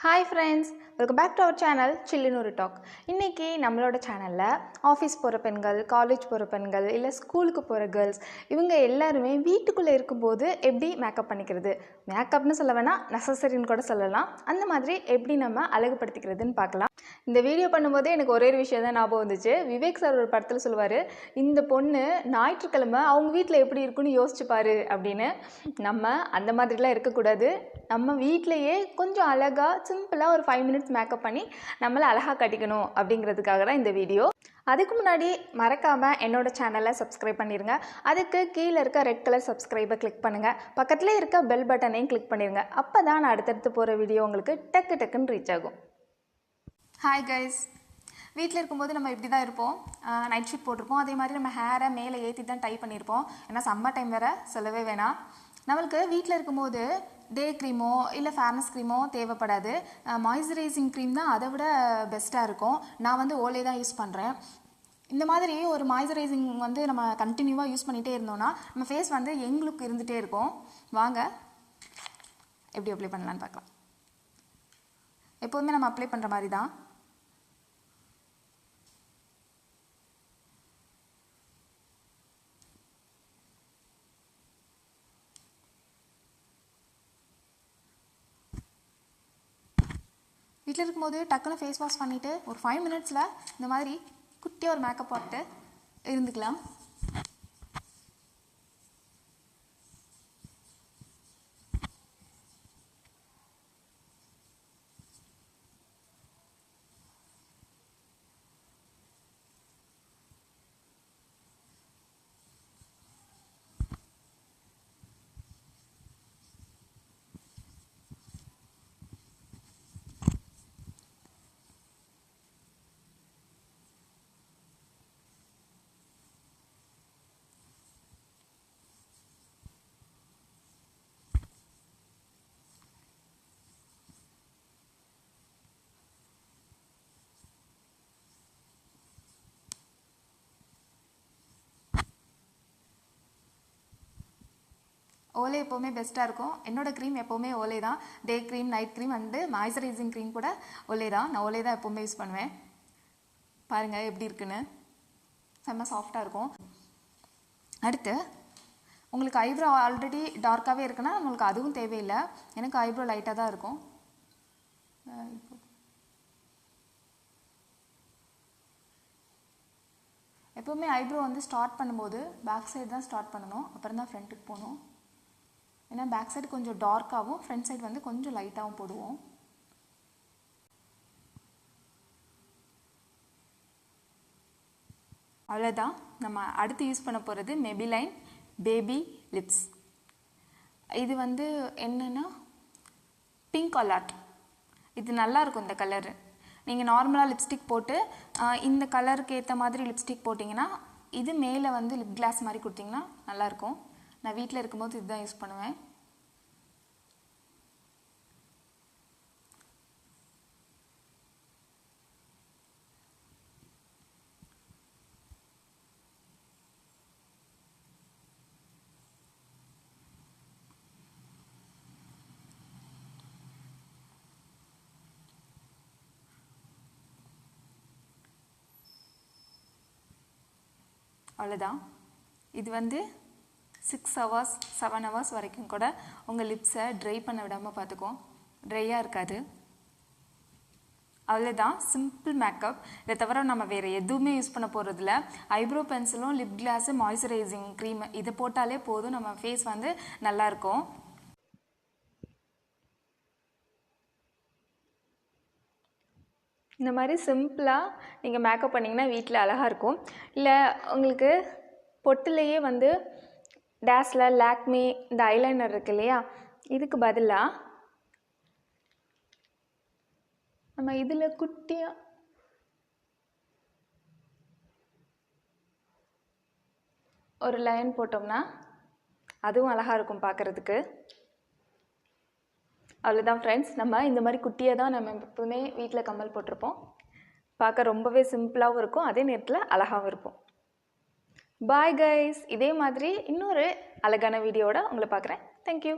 Hi friends, welcome back to our channel Chillinuru Talk. இன்னைக்கு நம்மளோட சேனல்ல ஆபீஸ் போற பெண்கள், காலேஜ் போற பெண்கள் இல்ல ஸ்கூலுக்கு போற girls இவங்க எல்லாரும் வீட்டுக்குள்ள இருக்கும்போது எப்படி மேக்கப் பண்ணிக்கிறது? மேக்கப்னு சொல்ல வேணா நெசசரின்னு கூட சொல்லலாம். அந்த மாதிரி எப்படி நம்ம அழகுபடுத்திக்கிறதுன்னு பார்க்கலாம். இந்த வீடியோ பண்ணும்போது எனக்கு ஒரே ஒரு விஷயம் தான் ஞாபகம் வந்துச்சு. விவேக் சார் ஒரு படத்துல சொல்வாரு, இந்த பொண்ணு ஞாயிற்றுக்கிழமை அவங்க வீட்ல எப்படி இருக்குன்னு யோசிச்சு பாரு அப்படின்னு. நம்ம அந்த மாதிரிலாம் இருக்க கூடாது. நம்ம வீட்லயே கொஞ்சம் அழகா சிம்பிளா ஒரு 5 minutes மேக்கப் பண்ணி நம்மள அழகா காட்டிக்கணும் அப்படிங்கிறதுக்காக தான் இந்த வீடியோ. அதுக்கு முன்னாடி மறக்காம என்னோட சேனலை சப்ஸ்கிரைப் பண்ணிருங்க. அதுக்கு கீழே இருக்க ரெட் கலர் சப்ஸ்கிரைபை கிளிக் பண்ணுங்க. பக்கத்துல இருக்க பெல் பட்டனையும் கிளிக் பண்ணிருங்க. அப்பதான் நான் அடுத்தடுத்து போற வீடியோ உங்களுக்கு டக்கு டக்குன்னு ரீச் ஆகும். ஹாய் கைஸ், வீட்டில் இருக்கும்போது நம்ம இப்படி தான் இருப்போம். நைட் ஷூட் போட்டிருப்போம். அதே மாதிரி நம்ம ஹேரை மேலே ஏற்றி தான் டை பண்ணியிருப்போம். ஏன்னா சம்மர் டைம் வேறு சொல்லவே வேணாம். நம்மளுக்கு வீட்டில் இருக்கும்போது டே க்ரீமோ இல்லை ஃபேர்னஸ் க்ரீமோ தேவைப்படாது. மாய்ஸ்சரைசிங் க்ரீம் தான் அதை விட பெஸ்ட்டாக இருக்கும். நான் வந்து ஓலே தான் யூஸ் பண்ணுறேன். இந்த மாதிரி ஒரு மாய்ஸ்சரைசிங் வந்து நம்ம கண்டினியூவாக யூஸ் பண்ணிகிட்டே இருந்தோம்னா நம்ம ஃபேஸ் வந்து எங்களுக்கு இருந்துகிட்டே இருக்கும். வாங்க எப்படி அப்ளை பண்ணலான்னு பார்க்கலாம். எப்போதுமே நம்ம அப்ளை பண்ணுற மாதிரி தான். வீட்டில் இருக்கும்போது டக்குன்னு ஃபேஸ் வாஷ் பண்ணிவிட்டு ஒரு 5 minutesல இந்த மாதிரி குட்டியாக ஒரு மேக்கப் போட்டு இருந்துக்கலாம். ஓலே எப்போவுமே பெஸ்ட்டாக இருக்கும். என்னோடய க்ரீம் எப்போவுமே ஓலே தான். Day cream, night cream and moisturising cream கூட ஓலே தான். நான் ஓலே தான் எப்போவுமே யூஸ் பண்ணுவேன். பாருங்கள் எப்படி இருக்குன்னு. செம்ம சாஃப்டாக இருக்கும். அடுத்து உங்களுக்கு ஐப்ரோ ஆல்ரெடி டார்க்காகவே இருக்குன்னா உங்களுக்கு அதுவும் தேவையில்லை. எனக்கு ஐப்ரோ லைட்டாக தான் இருக்கும். எப்போவுமே ஐப்ரோ வந்து ஸ்டார்ட் பண்ணும்போது பேக் சைடு தான் ஸ்டார்ட் பண்ணணும், அப்புறம் தான் ஃப்ரண்ட்டுக்கு போகணும். ஏன்னா பேக் சைடு கொஞ்சம் டார்க்காகவும் ஃப்ரண்ட் சைடு வந்து கொஞ்சம் லைட்டாகவும் போடுவோம். அவ்வளோதான். நம்ம அடுத்து யூஸ் பண்ண போகிறது மெபிலைன் பேபி லிப்ஸ். இது வந்து என்னென்னா பிங்க் அலாட். இது நல்லாயிருக்கும் இந்த கலரு. நீங்கள் நார்மலாக லிப்ஸ்டிக் போட்டு இந்த கலருக்கு ஏற்ற மாதிரி லிப்ஸ்டிக் போட்டிங்கன்னா இது மேலே வந்து லிப் கிளாஸ் மாதிரி கொடுத்திங்கன்னா நல்லாயிருக்கும். நான் வீட்டில் இருக்கும்போது இதுதான் யூஸ் பண்ணுவேன். அவ்வளோதான். இது வந்து 6 hours 7 hours வரைக்கும் கூட உங்கள் லிப்ஸை ட்ரை பண்ண விடாமல் பார்த்துக்கும். ட்ரையாக இருக்காது. அவ்வளோதான், சிம்பிள் மேக்கப். இதை தவிர நம்ம வேறு எதுவுமே யூஸ் பண்ண போகிறதில்ல. ஐப்ரோ பென்சிலும் லிப் கிளாஸு மாய்ஸ்சரைசிங் க்ரீம் இதை போட்டாலே போதும். நம்ம ஃபேஸ் வந்து நல்லாயிருக்கும். இந்த மாதிரி சிம்பிளாக நீங்கள் மேக்கப் பண்ணிங்கன்னா வீட்டில் அழகாக இருக்கும். இல்லை உங்களுக்கு பொட்டுலேயே வந்து டேஸ்லர், லாக்மி இந்த ஐலைனர் இருக்கு இல்லையா, இதுக்கு பதிலாக நம்ம இதில் குட்டியாக ஒரு லைன் போட்டோம்னா அதுவும் அழகாக இருக்கும் பார்க்குறதுக்கு. அவ்வளோதான் ஃப்ரெண்ட்ஸ். நம்ம இந்த மாதிரி குட்டியாக தான் நம்ம எப்பவுமே வீட்டில் கம்மல் போட்டிருப்போம். பார்க்க ரொம்பவே சிம்பிளாகவும் இருக்கும், அதே நேரத்தில் அழகாகவும் இருக்கும். Bye guys. இதே மாதிரி இன்னொரு அழகான வீடியோவோட உங்களை பார்க்குறேன். தேங்க்யூ.